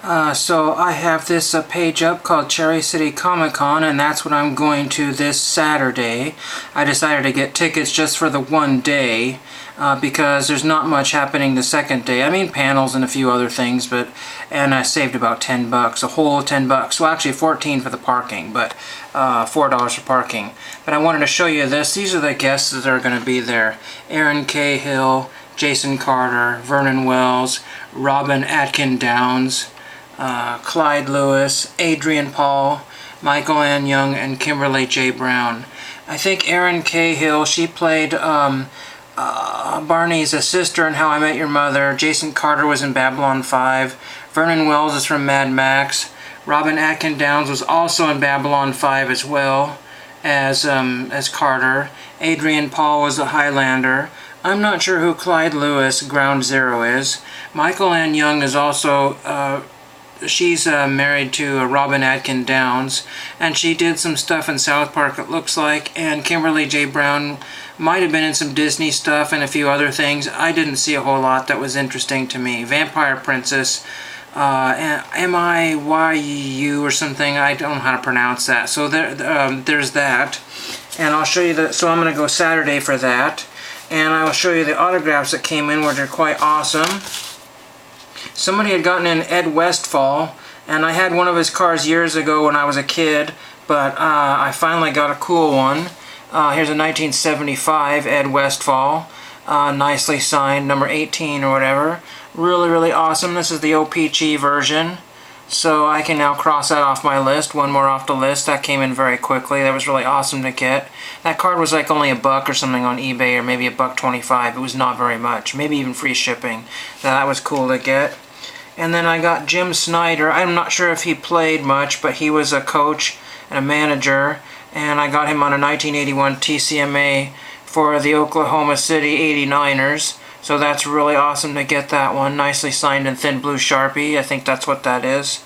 So I have this page up called Cherry City Comic Con, and that's what I'm going to this Saturday. I decided to get tickets just for the one day because there's not much happening the second day. I mean panels and a few other things, and I saved about $10, a whole $10. Well, actually 14 for the parking, but $4 for parking. But I wanted to show you this. These are the guests that are going to be there: Aaron Cahill, Jason Carter, Vernon Wells, Robin Atkin Downs, Clyde Lewis, Adrian Paul, Michael Ann Young, and Kimberly J. Brown. I think Erin Cahill, she played Barney's sister in How I Met Your Mother. Jason Carter was in Babylon 5. Vernon Wells is from Mad Max. Robin Atkin Downs was also in Babylon 5 as well as Carter. Adrian Paul was a Highlander. I'm not sure who Clyde Lewis, Ground Zero, is. Michael Ann Young is also she's married to Robin Atkin Downs, and she did some stuff in South Park, it looks like. And Kimberly J. Brown might have been in some Disney stuff and a few other things. I didn't see a whole lot that was interesting to me. Vampire Princess, M-I-Y-U or something, I don't know how to pronounce that. So there's that, and I'll show you that. So I'm going to go Saturday for that, and I will show you the autographs that came in, which are quite awesome. Somebody had gotten in Ed Westfall, and I had one of his cars years ago when I was a kid, but I finally got a cool one. Here's a 1975 Ed Westfall, nicely signed, number 18 or whatever. Really, really awesome. This is the OPG version, so I can now cross that off my list. One more off the list. That came in very quickly. That was really awesome to get. That card was like only $1 or something on eBay, or maybe $1.25. It was not very much, maybe even free shipping. That was cool to get. And then I got Jim Snyder. I'm not sure if he played much, but he was a coach and a manager, and I got him on a 1981 TCMA for the Oklahoma City 89ers. So that's really awesome to get that one. Nicely signed in thin blue Sharpie. I think that's what that is.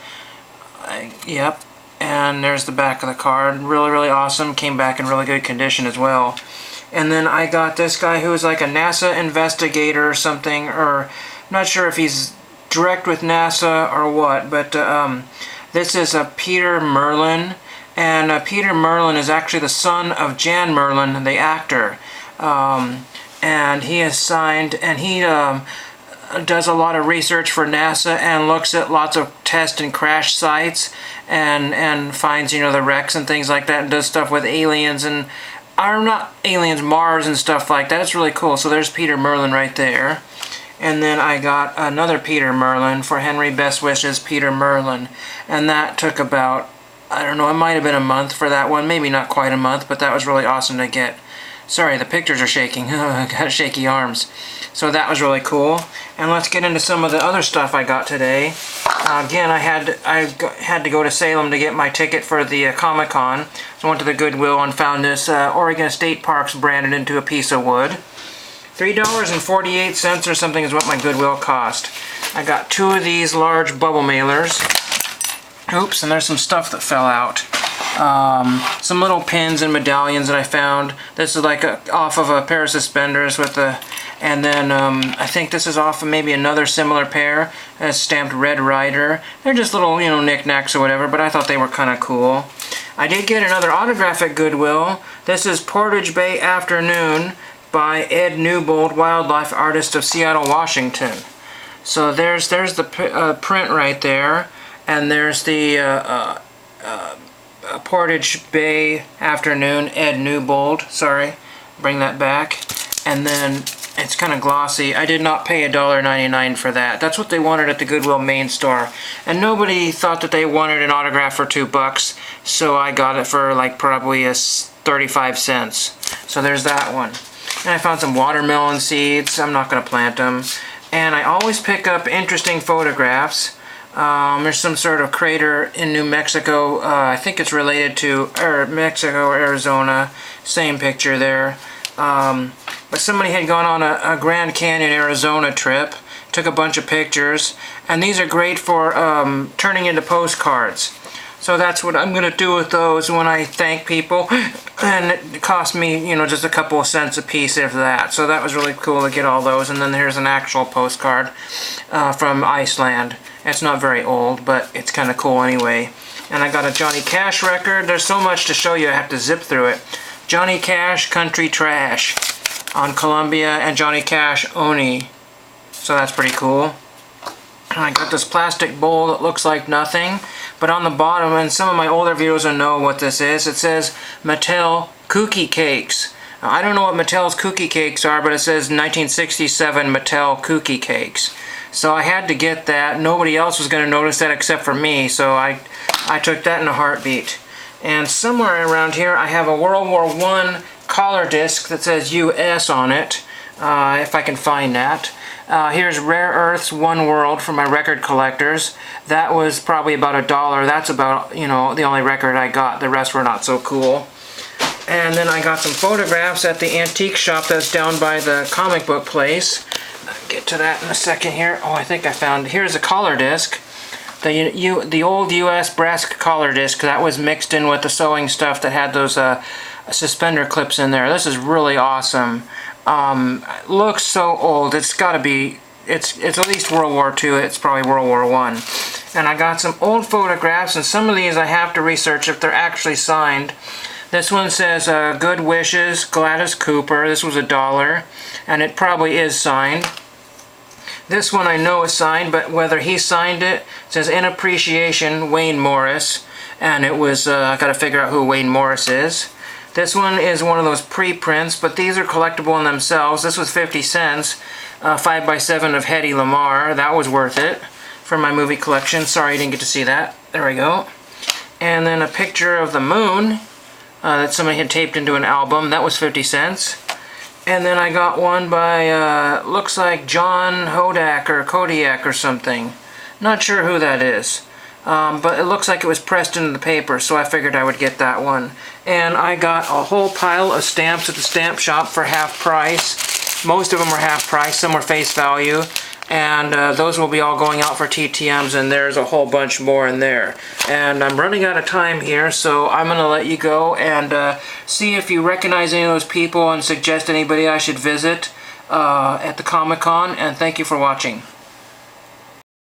Yep. And there's the back of the card. Really, really awesome. Came back in really good condition as well. And then I got this guy who is like a NASA investigator or something, or I'm not sure if he's direct with NASA or what, but this is Peter Merlin, and Peter Merlin is actually the son of Jan Merlin, the actor, and he is signed, and he does a lot of research for NASA and looks at lots of test and crash sites and finds, you know, the wrecks and things like that, and does stuff with aliens and, or not aliens, Mars and stuff like that. It's really cool. So there's Peter Merlin right there. And then I got another Peter Merlin for Henry Best Wishes Peter Merlin. And that took about, I don't know, it might have been a month for that one. Maybe not quite a month, but that was really awesome to get. Sorry, the pictures are shaking. I got shaky arms. So that was really cool. And let's get into some of the other stuff I got today. Again, I had to go to Salem to get my ticket for the Comic-Con. So I went to the Goodwill and found this Oregon State Parks branded into a piece of wood. $3.48 or something is what my Goodwill cost. I got 2 of these large bubble mailers. Oops, and there's some stuff that fell out. Some little pins and medallions that I found. This is like off of a pair of suspenders with the, and then I think this is off of maybe another similar pair. It's stamped Red Ryder. They're just little, you know, knickknacks or whatever, but I thought they were kind of cool. I did get another autograph at Goodwill. This is Portage Bay Afternoon by Ed Newbold, wildlife artist of Seattle, Washington. So there's the print right there, and there's the Portage Bay Afternoon, Ed Newbold. Sorry, bring that back. And then it's kind of glossy. I did not pay $1.99 for that. That's what they wanted at the Goodwill main store, and nobody thought that they wanted an autograph for $2, so I got it for like probably 35 cents. So there's that one. And I found some watermelon seeds. I'm not going to plant them. And I always pick up interesting photographs. There's some sort of crater in New Mexico. I think it's related to Mexico or Arizona. Same picture there. But somebody had gone on a Grand Canyon, Arizona trip. Took a bunch of pictures. And these are great for turning into postcards. So that's what I'm going to do with those when I thank people. And it cost me, you know, just a couple of cents a piece of that. So that was really cool to get all those. And then here's an actual postcard from Iceland. It's not very old, but it's kind of cool anyway. And I got a Johnny Cash record. There's so much to show you, I have to zip through it. Johnny Cash, Country Trash on Columbia, and Johnny Cash, Oni. So that's pretty cool. And I got this plastic bowl that looks like nothing, but on the bottom, and some of my older viewers will know what this is, it says Mattel Cookie Cakes. Now, I don't know what Mattel's cookie cakes are, but it says 1967 Mattel Cookie Cakes. So I had to get that. Nobody else was going to notice that except for me, so I took that in a heartbeat. And somewhere around here I have a World War I collar disc that says US on it, if I can find that. Here's Rare Earths One World for my record collectors. That was probably about $1. That's about, you know, the only record I got. The rest were not so cool. And then I got some photographs at the antique shop that's down by the comic book place. I'll get to that in a second here. Oh, I think I found, here's a collar disc. The old US brass collar disc that was mixed in with the sewing stuff that had those suspender clips in there. This is really awesome. Looks so old. It's got to be, it's at least World War II. It's probably World War I. And I got some old photographs, and some of these I have to research if they're actually signed. This one says Good Wishes, Gladys Cooper. This was $1, and it probably is signed. This one I know is signed, but whether he signed it, it says In Appreciation, Wayne Morris. And it was, I gotta figure out who Wayne Morris is. This one is one of those pre-prints, but these are collectible in themselves. This was 50 cents, 5x7 of Hedy Lamarr. That was worth it for my movie collection. Sorry you didn't get to see that. There we go. And then a picture of the moon that somebody had taped into an album. That was 50 cents. And then I got one by, looks like John Hodak or Kodiak or something. Not sure who that is. But it looks like it was pressed into the paper, so I figured I would get that one. And I got a whole pile of stamps at the stamp shop for half price. Most of them were half price, some were face value. And those will be all going out for TTMs, and there's a whole bunch more in there. And I'm running out of time here, so I'm going to let you go and see if you recognize any of those people and suggest anybody I should visit at the Comic-Con. And thank you for watching.